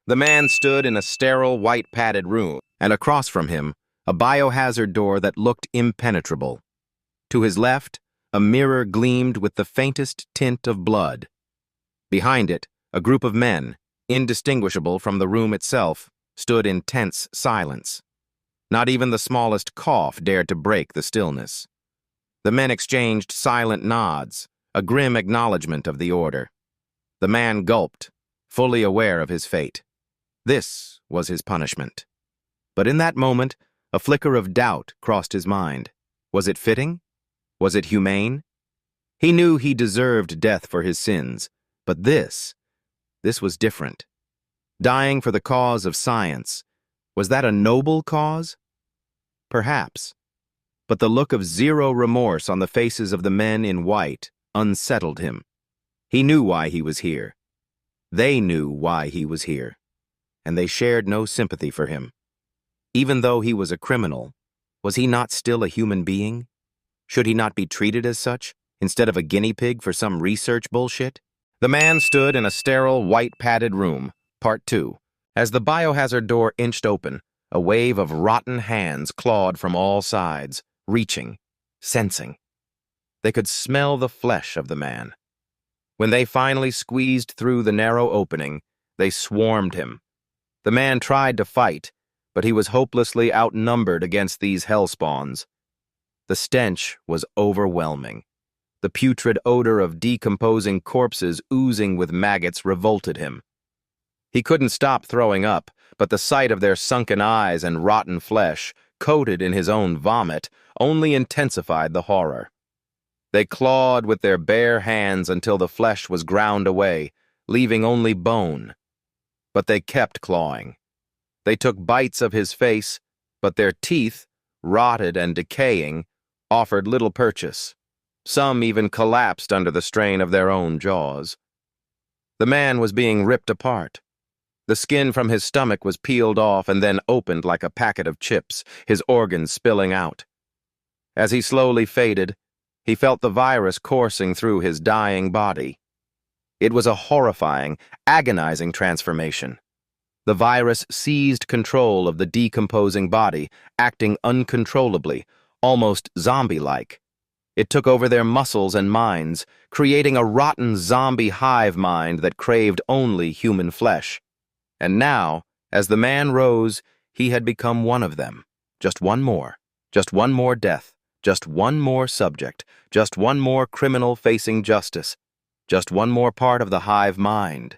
The man stood in a sterile, white-padded room, and across from him, a biohazard door that looked impenetrable. To his left, a mirror gleamed with the faintest tint of blood. Behind it, a group of men, indistinguishable from the room itself, stood in tense silence. Not even the smallest cough dared to break the stillness. The men exchanged silent nods, a grim acknowledgement of the order. The man gulped, fully aware of his fate. This was his punishment. But in that moment, a flicker of doubt crossed his mind. Was it fitting? Was it humane? He knew he deserved death for his sins, but this was different. Dying for the cause of science, was that a noble cause? Perhaps. But the look of zero remorse on the faces of the men in white unsettled him. He knew why he was here. They knew why he was here, and they shared no sympathy for him. Even though he was a criminal, was he not still a human being? Should he not be treated as such, instead of a guinea pig for some research bullshit? The man stood in a sterile, white-padded room, Part 2. As the biohazard door inched open, a wave of rotten hands clawed from all sides, reaching, sensing. They could smell the flesh of the man. When they finally squeezed through the narrow opening, they swarmed him. The man tried to fight, but he was hopelessly outnumbered against these hellspawns. The stench was overwhelming. The putrid odor of decomposing corpses oozing with maggots revolted him. He couldn't stop throwing up, but the sight of their sunken eyes and rotten flesh, coated in his own vomit, only intensified the horror. They clawed with their bare hands until the flesh was ground away, leaving only bone. But they kept clawing. They took bites of his face, but their teeth, rotted and decaying, offered little purchase. Some even collapsed under the strain of their own jaws. The man was being ripped apart. The skin from his stomach was peeled off and then opened like a packet of chips, his organs spilling out. As he slowly faded, he felt the virus coursing through his dying body. It was a horrifying, agonizing transformation. The virus seized control of the decomposing body, acting uncontrollably, almost zombie-like. It took over their muscles and minds, creating a rotten zombie hive mind that craved only human flesh. And now, as the man rose, he had become one of them. Just one more death, just one more subject, just one more criminal facing justice, just one more part of the hive mind.